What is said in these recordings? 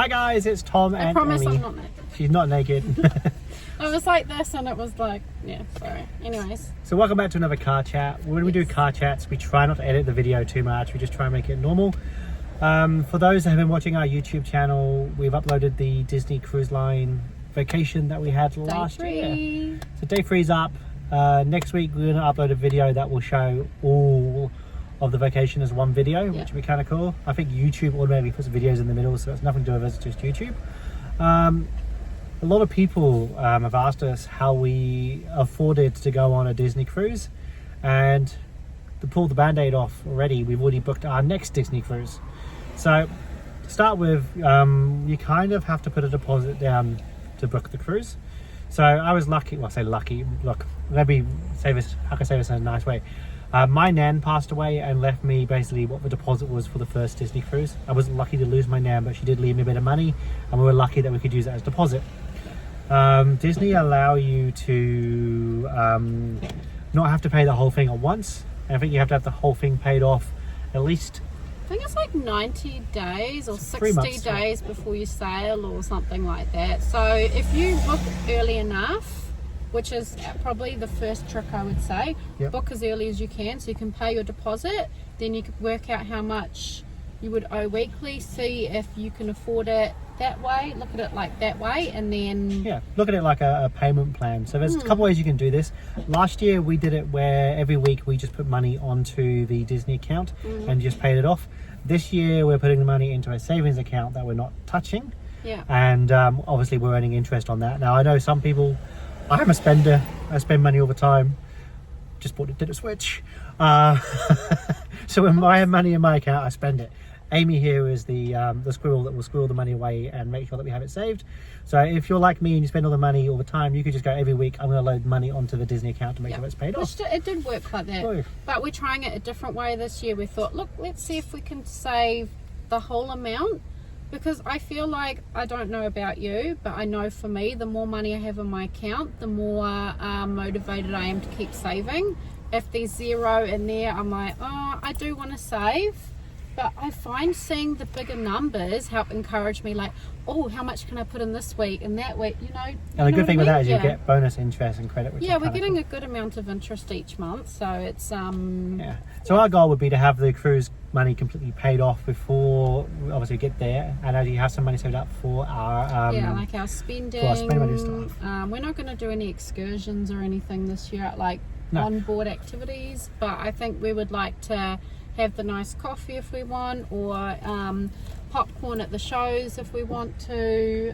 Hi guys, it's Tom and I promise Amy. I'm not naked. She's not naked. It was like this and it was like, yeah, sorry. Anyways. So welcome back to another car chat. When we do car chats, we try not to edit the video too much. We just try and make it normal. For those that have been watching our YouTube channel, we've uploaded the Disney Cruise Line vacation that we had last year. So day 3 is up. Next week we're going to upload a video that will show all of the vacation as one video, which will be kind of cool. I think YouTube automatically puts videos in the middle, so it's nothing to do with us, it's just YouTube. A lot of people have asked us how we afforded to go on a Disney cruise, and to pull the band-aid off already, we've already booked our next Disney cruise. So to start with, you kind of have to put a deposit down to book the cruise. So I was lucky, well I say lucky, look, let me say this, how can I say this in a nice way? My nan passed away and left me basically what the deposit was for the first Disney cruise. I wasn't lucky to lose my nan, but she did leave me a bit of money, and we were lucky that we could use that as deposit. Disney allow you to not have to pay the whole thing at once. And I think you have to have the whole thing paid off at least, I think it's like 90 days or 3 60 months, days before you sail or something like that. So if you book early enough, which is probably the first trick I would say, book as early as you can so you can pay your deposit, then you could work out how much you would owe weekly, see if you can afford it that way, look at it like that way, and then look at it like a payment plan. So there's a couple ways you can do this. Last year we did it where every week we just put money onto the Disney account and just paid it off. This year we're putting the money into a savings account that we're not touching, and obviously we're earning interest on that. Now I know some people, I'm a spender, I spend money all the time. Just did a switch. So when I have money in my account, I spend it. Amy here is the squirrel that will squirrel the money away and make sure that we have it saved. So if you're like me and you spend all the money all the time, you could just go every week, I'm going to load money onto the Disney account to make sure it's paid off. It did work like that. But we're trying it a different way this year. We thought, look, let's see if we can save the whole amount. Because I feel like, I don't know about you, but I know for me, the more money I have in my account, the more motivated I am to keep saving. If there's zero in there, I'm like, oh, I do want to save. But I find seeing the bigger numbers help encourage me, like, oh, how much can I put in this week and that week, you know. And the good thing with that is you get bonus interest and credit. Which we're getting a good amount of interest each month, so it's So our goal would be to have the cruise money completely paid off before we obviously get there, and actually have some money saved up for our like our spending. money stuff. We're not going to do any excursions or anything this year, like on-board activities, but I think we would like to have the nice coffee if we want, or popcorn at the shows if we want to.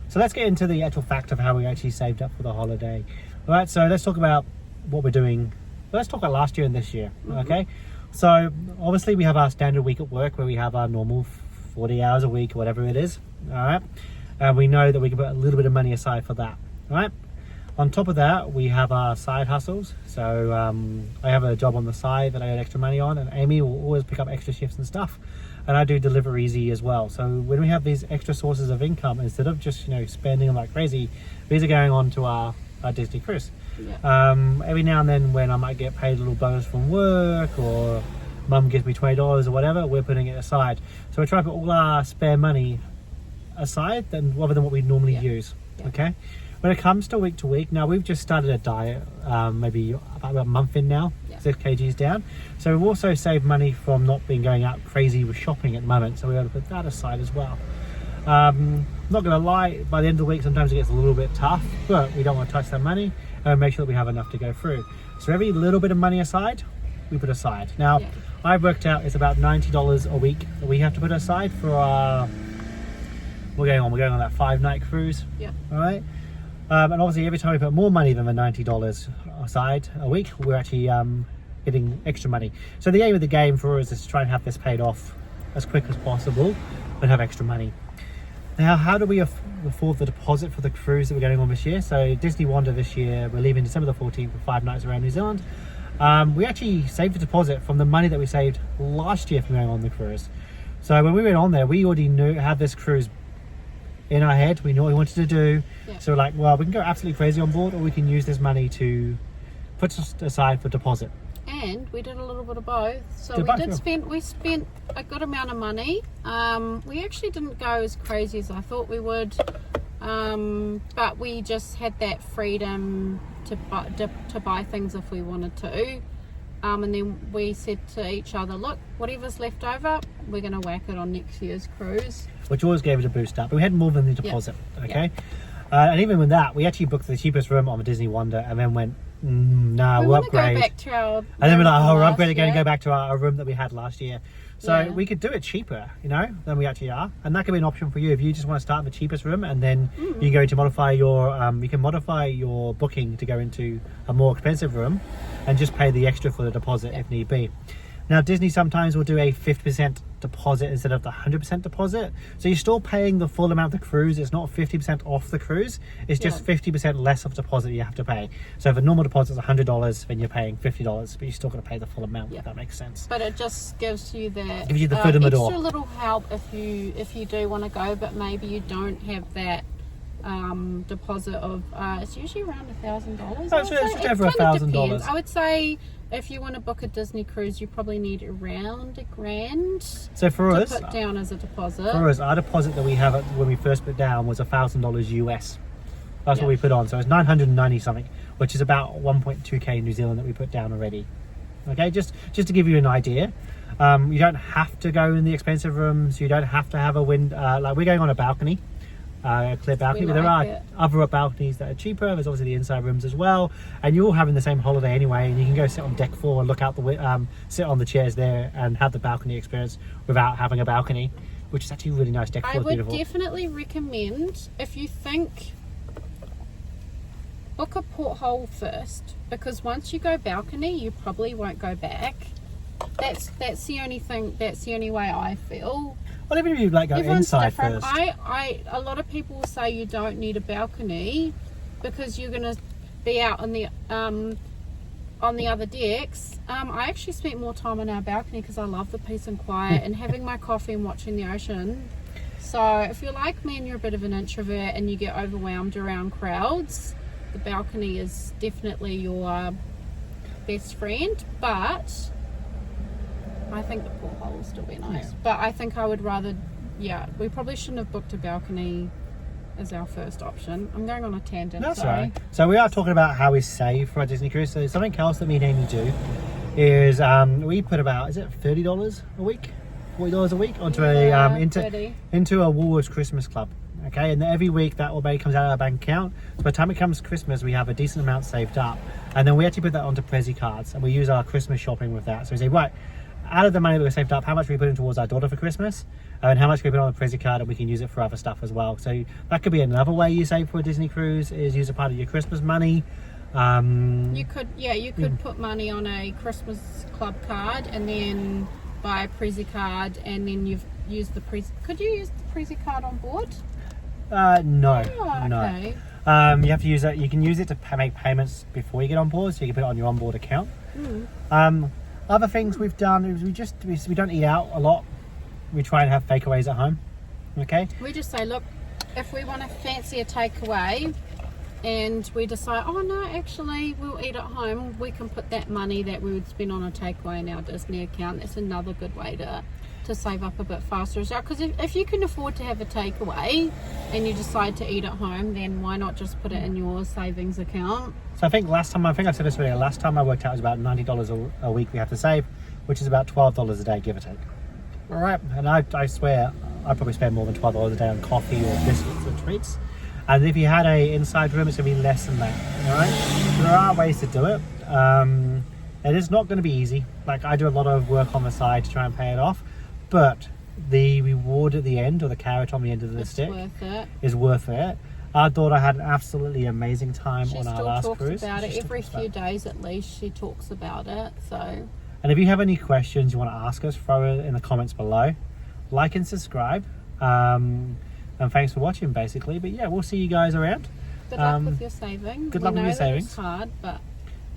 So let's get into the actual fact of how we actually saved up for the holiday. All right, so let's talk about what we're doing. Let's talk about last year and this year. Okay, so obviously we have our standard week at work where we have our normal 40 hours a week or whatever it is. All right, and we know that we can put a little bit of money aside for that. All right, on top of that, we have our side hustles. So I have a job on the side that I earn extra money on, and Amy will always pick up extra shifts and stuff. And I do Deliver Easy as well. So when we have these extra sources of income, instead of just spending them like crazy, these are going on to our Disney cruise. Every now and then when I might get paid a little bonus from work, or mum gives me $20 or whatever, we're putting it aside. So we try to put all our spare money aside rather than what we normally use. Okay. When it comes to week, now we've just started a diet, maybe about a month in now, 6 kgs down. So we've also saved money from not going out crazy with shopping at the moment. So we're able to put that aside as well. Not gonna lie, by the end of the week, sometimes it gets a little bit tough, but we don't want to touch that money and make sure that we have enough to go through. So every little bit of money aside, we put aside. Now, I've worked out it's about $90 a week that we have to put aside for our, we're going on that 5-night cruise. All right. And obviously every time we put more money than the $90 aside a week, we're actually getting extra money. So the aim of the game for us is to try and have this paid off as quick as possible and have extra money. Now, how do we afford the deposit for the cruise that we're going on this year? So Disney Wonder this year, we're leaving December the 14th for 5 nights around New Zealand. We actually saved the deposit from the money that we saved last year from going on the cruise. So when we went on there, we already had this cruise in our head. We knew what we wanted to do. So we're like, well, we can go absolutely crazy on board, or we can use this money to put aside for deposit. and we did a little bit of both. So we spent a good amount of money. We actually didn't go as crazy as I thought we would, but we just had that freedom to buy things if we wanted to. And then we said to each other, look, whatever's left over, we're going to whack it on next year's cruise. Which always gave it a boost up. But we had more than the deposit, okay? And even with that, we actually booked the cheapest room on the Disney Wonder and then went, no, we'll upgrade. Go back to our and then we're like, oh, we're upgrading again and go back to our room that we had last year. So we could do it cheaper, you know, than we actually are. And that could be an option for you if you just want to start in the cheapest room and then you go to modify your, you can modify your booking to go into a more expensive room and just pay the extra for the deposit if need be. Now, Disney sometimes will do a 50% deposit instead of the 100% deposit. So you're still paying the full amount of the cruise. It's not 50% off the cruise. It's just 50% less of deposit you have to pay. So if a normal deposit is $100, then you're paying $50, but you're still going to pay the full amount, if that makes sense. But it just gives you that the foot in the door. Extra little help if you do want to go, but maybe you don't have that deposit of it's usually around $1,000. Oh, it's over $1,000. I would say if you want to book a Disney cruise, you probably need around $1,000. So for us, to put down as a deposit. For us, our deposit that we have when we first put down was $1,000 US. That's what we put on. So it's 990 something, which is about 1.2k New Zealand that we put down already. Okay, just to give you an idea. You don't have to go in the expensive rooms. You don't have to have a wind. Like we're going on a balcony. A clear balcony, but there are other balconies that are cheaper. There's obviously the inside rooms as well, and you're all having the same holiday anyway, and you can go sit on deck 4 and look out the sit on the chairs there and have the balcony experience without having a balcony, which is actually really nice. Deck 4 is beautiful. I would definitely recommend, if you think, book a porthole first, because once you go balcony you probably won't go back. That's the only thing, that's the only way I feel. Well, even if you like go inside different. first. A lot of people will say you don't need a balcony because you're going to be out on the other decks. I actually spent more time on our balcony because I love the peace and quiet and having my coffee and watching the ocean. So if you're like me and you're a bit of an introvert and you get overwhelmed around crowds, the balcony is definitely your best friend, but I think the porthole will still be nice. Yeah. But I think I would rather, we probably shouldn't have booked a balcony as our first option. I'm going on a tangent. That's right. So we are talking about how we save for our Disney cruise. So something else that me and Amy do is we put about, is it $30 a week? $40 a week onto into a Woolworths Christmas Club. Okay, and every week that money comes out of our bank account. So by the time it comes Christmas, we have a decent amount saved up, and then we actually put that onto Prezi cards, and we use our Christmas shopping with that. So we say, right, out of the money that we saved up, how much we put in towards our daughter for Christmas, and how much we put on a Prezi card, and we can use it for other stuff as well. So that could be another way you save for a Disney cruise, is use a part of your Christmas money. You could put money on a Christmas Club card and then buy a Prezi card, and then you've used the Prezi. Could you use the Prezi card on board? No. Okay. You have to use it. You can use it to make payments before you get on board, so you can put it on your onboard account. Other things we've done is we don't eat out a lot. We try and have takeaways at home. Okay. We just say, look, if we want to fancy a takeaway, and we decide, oh no, actually we'll eat at home, we can put that money that we would spend on a takeaway in our Disney account. That's another good way to save up a bit faster as well, because if you can afford to have a takeaway and you decide to eat at home, then why not just put it in your savings account? So I think I said this earlier, last time I worked out it was about $90 a week we have to save, which is about $12 a day, give or take. All right, and I swear I probably spend more than $12 a day on coffee or biscuits or treats. And if you had a inside room, it's going to be less than that. All right, so there are ways to do it. It is not going to be easy. Like, I do a lot of work on the side to try and pay it off, but the reward at the end, or the carrot on the end of the stick, is worth it. Our daughter had an absolutely amazing time on our last cruise. She talks about it every few days at least. She talks about it. So. And if you have any questions you want to ask us, throw it in the comments below. Like and subscribe. And thanks for watching, basically. But yeah, we'll see you guys around. Good luck with your saving. Good luck with your savings. It's hard, but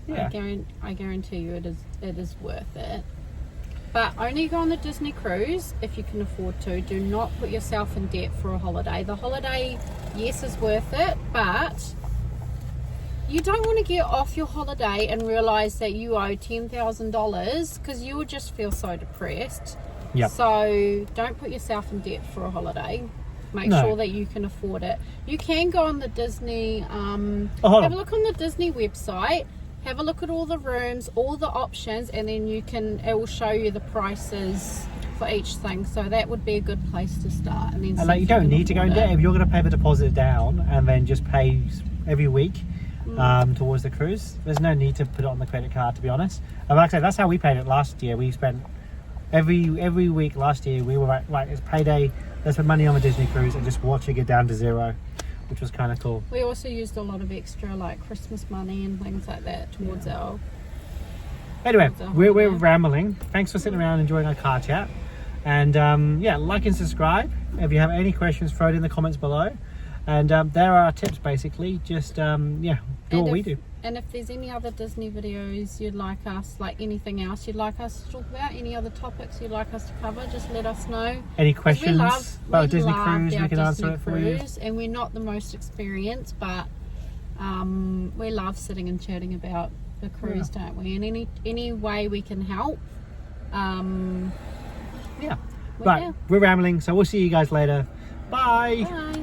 yeah. I guarantee you it is worth it. But only go on the Disney cruise if you can afford to. Do not put yourself in debt for a holiday. The holiday, yes, is worth it, but you don't want to get off your holiday and realize that you owe $10,000 because you would just feel so depressed. Yep. So don't put yourself in debt for a holiday. Make No. sure that you can afford it. You can go on the Disney, hold have on. a look on the Disney website, have a look at all the rooms, all the options, and then it will show you the prices for each thing. So that would be a good place to start. And then see Like, if you don't can need to go in afford debt it. if you're going to pay the deposit down and then just pay every week towards the cruise. There's no need to put it on the credit card, to be honest. And like I said, that's how we paid it last year. We spent every week last year. We were like, right, it's payday. Let's put money on the Disney cruise and just watch it get down to zero, which was kind of cool. We also used a lot of extra like Christmas money and things like that towards our. Anyway, Towards our we're holiday. rambling. Thanks for sitting around enjoying our car chat. And yeah, like and subscribe. If you have any questions, throw it in the comments below. And there are our tips, basically. Just yeah, do what we do. And if there's any other Disney videos you'd like us, like anything else you'd like us to talk about, any other topics you'd like us to cover, just let us know. Any 'Cause questions about a Disney cruise, we can answer it for you. And we're not the most experienced, but we love sitting and chatting about the cruise, don't we? And any way we can help. Yeah. Well, Right, yeah. we're rambling, so we'll see you guys later. Bye. Bye.